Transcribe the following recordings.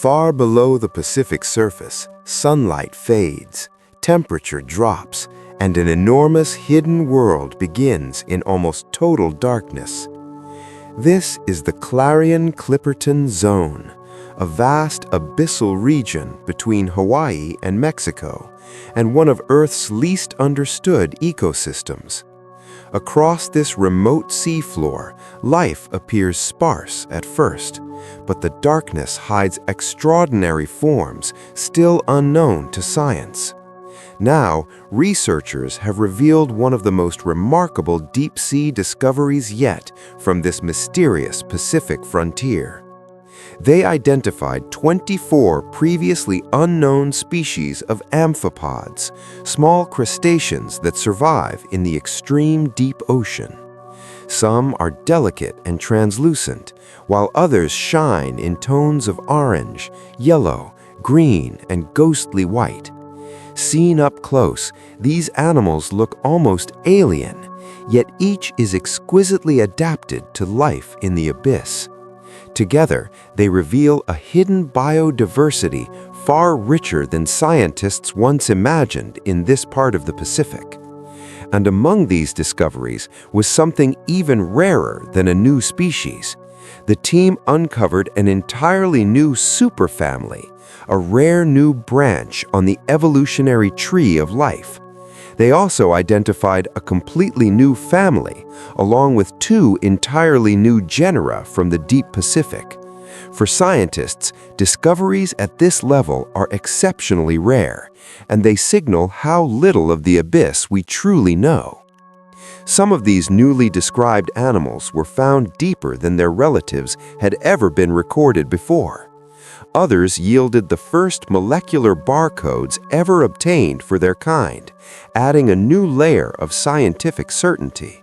Far below the Pacific surface, sunlight fades, temperature drops, and an enormous hidden world begins in almost total darkness. This is the Clarion-Clipperton zone, a vast abyssal region between Hawaii and Mexico, and one of Earth's least understood ecosystems. Across this remote seafloor, life appears sparse at first, but the darkness hides extraordinary forms still unknown to science. Now, researchers have revealed one of the most remarkable deep-sea discoveries yet from this mysterious Pacific frontier. They identified 24 previously unknown species of amphipods, small crustaceans that survive in the extreme deep ocean. Some are delicate and translucent, while others shine in tones of orange, yellow, green, and ghostly white. Seen up close, these animals look almost alien, yet each is exquisitely adapted to life in the abyss. Together, they reveal a hidden biodiversity far richer than scientists once imagined in this part of the Pacific. And among these discoveries was something even rarer than a new species. The team uncovered an entirely new superfamily, a rare new branch on the evolutionary tree of life. They also identified a completely new family, along with two entirely new genera from the deep Pacific. For scientists, discoveries at this level are exceptionally rare, and they signal how little of the abyss we truly know. Some of these newly described animals were found deeper than their relatives had ever been recorded before. Others yielded the first molecular barcodes ever obtained for their kind, adding a new layer of scientific certainty.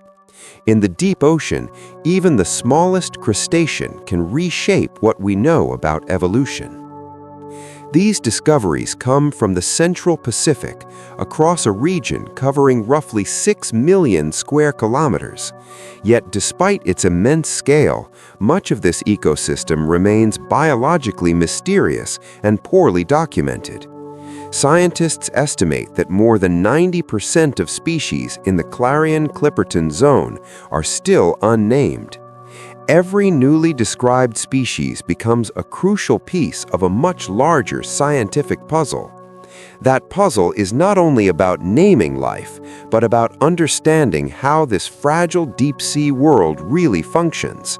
In the deep ocean, even the smallest crustacean can reshape what we know about evolution. These discoveries come from the central Pacific, across a region covering roughly 6 million square kilometers. Yet despite its immense scale, much of this ecosystem remains biologically mysterious and poorly documented. Scientists estimate that more than 90% of species in the Clarion-Clipperton zone are still unnamed. Every newly described species becomes a crucial piece of a much larger scientific puzzle. That puzzle is not only about naming life, but about understanding how this fragile deep-sea world really functions.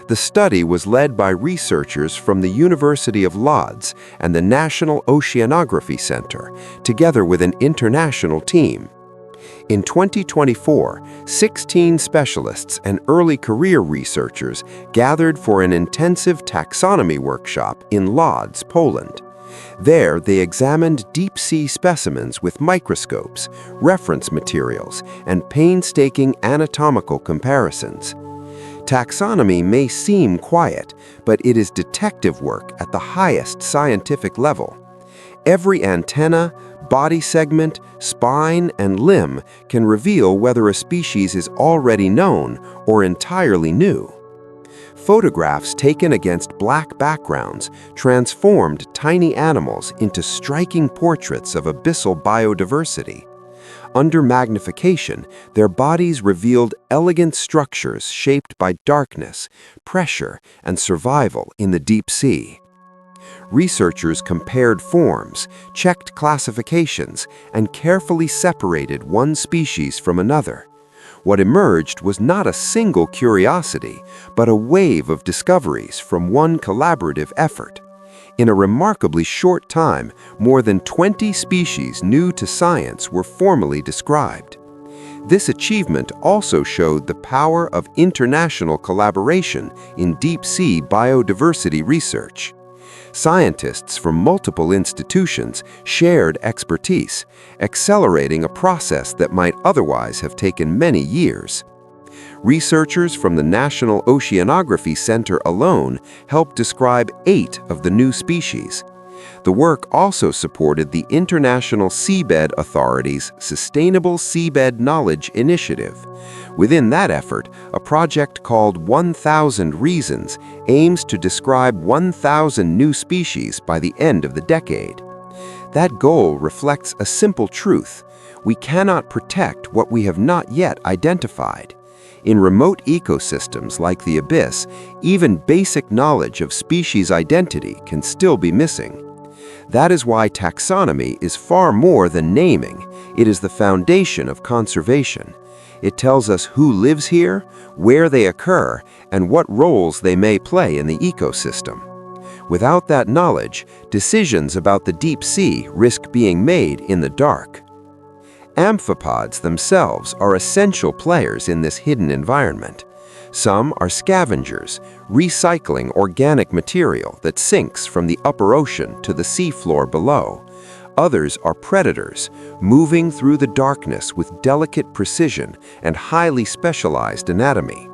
The study was led by researchers from the University of Lodz and the National Oceanography Center, together with an international team. In 2024, 16 specialists and early career researchers gathered for an intensive taxonomy workshop in Lodz, Poland. There, they examined deep-sea specimens with microscopes, reference materials, and painstaking anatomical comparisons. Taxonomy may seem quiet, but it is detective work at the highest scientific level. Every antenna, body segment, spine, and limb can reveal whether a species is already known or entirely new. Photographs taken against black backgrounds transformed tiny animals into striking portraits of abyssal biodiversity. Under magnification, their bodies revealed elegant structures shaped by darkness, pressure, and survival in the deep sea. Researchers compared forms, checked classifications, and carefully separated one species from another. What emerged was not a single curiosity, but a wave of discoveries from one collaborative effort. In a remarkably short time, more than 20 species new to science were formally described. This achievement also showed the power of international collaboration in deep-sea biodiversity research. Scientists from multiple institutions shared expertise, accelerating a process that might otherwise have taken many years. Researchers from the National Oceanography Center alone helped describe 8 of the new species. The work also supported the International Seabed Authority's Sustainable Seabed Knowledge Initiative. Within that effort, a project called 1,000 Reasons aims to describe 1,000 new species by the end of the decade. That goal reflects a simple truth: we cannot protect what we have not yet identified. In remote ecosystems like the abyss, even basic knowledge of species identity can still be missing. That is why taxonomy is far more than naming. It is the foundation of conservation. It tells us who lives here, where they occur, and what roles they may play in the ecosystem. Without that knowledge, decisions about the deep sea risk being made in the dark. Amphipods themselves are essential players in this hidden environment. Some are scavengers, recycling organic material that sinks from the upper ocean to the seafloor below. Others are predators, moving through the darkness with delicate precision and highly specialized anatomy.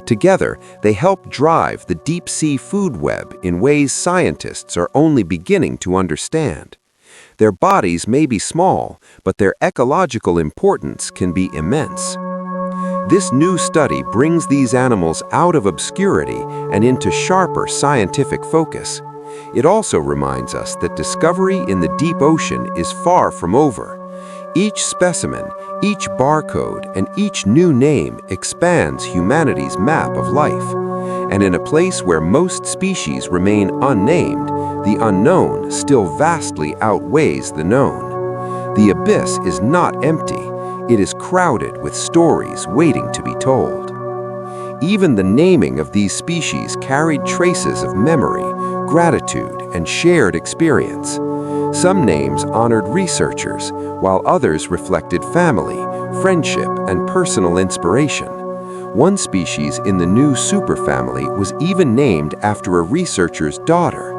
Together, they help drive the deep-sea food web in ways scientists are only beginning to understand. Their bodies may be small, but their ecological importance can be immense. This new study brings these animals out of obscurity and into sharper scientific focus. It also reminds us that discovery in the deep ocean is far from over. Each specimen, each barcode, and each new name expands humanity's map of life. And in a place where most species remain unnamed, the unknown still vastly outweighs the known. The abyss is not empty. It is crowded with stories waiting to be told. Even the naming of these species carried traces of memory, gratitude, and shared experience. Some names honored researchers, while others reflected family, friendship, and personal inspiration. One species in the new superfamily was even named after a researcher's daughter.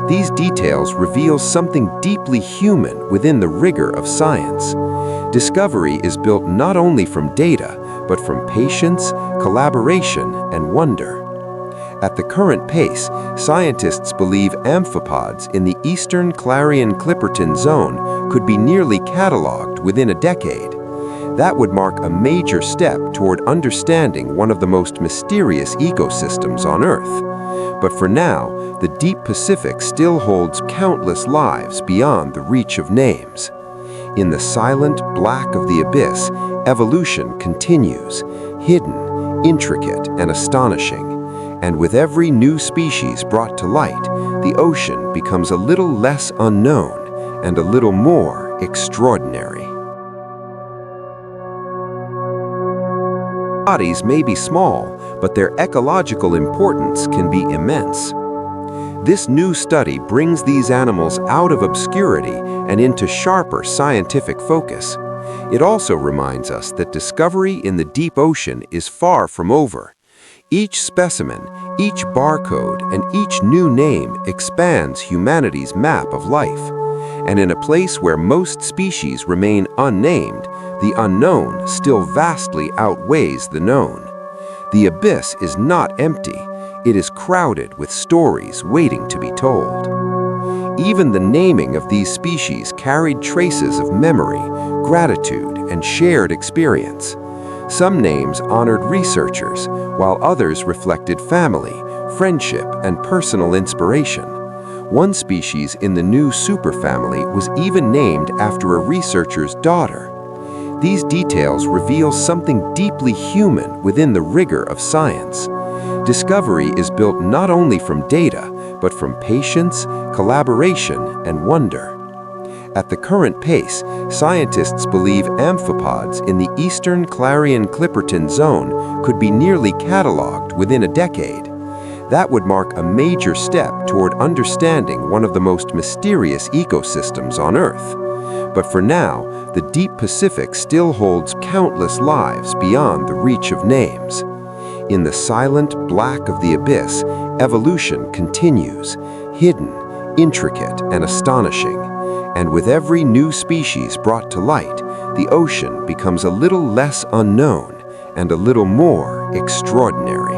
These details reveal something deeply human within the rigor of science. Discovery is built not only from data, but from patience, collaboration, and wonder. At the current pace, scientists believe amphipods in the eastern Clarion-Clipperton zone could be nearly cataloged within a decade. That would mark a major step toward understanding one of the most mysterious ecosystems on Earth. But for now, the deep Pacific still holds countless lives beyond the reach of names. In the silent black of the abyss, evolution continues, hidden, intricate, and astonishing. And with every new species brought to light, the ocean becomes a little less unknown and a little more extraordinary. Bodies may be small, but their ecological importance can be immense. This new study brings these animals out of obscurity and into sharper scientific focus. It also reminds us that discovery in the deep ocean is far from over. Each specimen, each barcode, and each new name expands humanity's map of life. And in a place where most species remain unnamed, the unknown still vastly outweighs the known. The abyss is not empty. It is crowded with stories waiting to be told. Even the naming of these species carried traces of memory, gratitude, and shared experience. Some names honored researchers, while others reflected family, friendship, and personal inspiration. One species in the new superfamily was even named after a researcher's daughter. These details reveal something deeply human within the rigor of science. Discovery is built not only from data, but from patience, collaboration, and wonder. At the current pace, scientists believe amphipods in the eastern Clarion-Clipperton zone could be nearly cataloged within a decade. That would mark a major step toward understanding one of the most mysterious ecosystems on Earth. But for now, the deep Pacific still holds countless lives beyond the reach of names. In the silent black of the abyss, evolution continues, hidden, intricate, and astonishing. And with every new species brought to light, the ocean becomes a little less unknown and a little more extraordinary.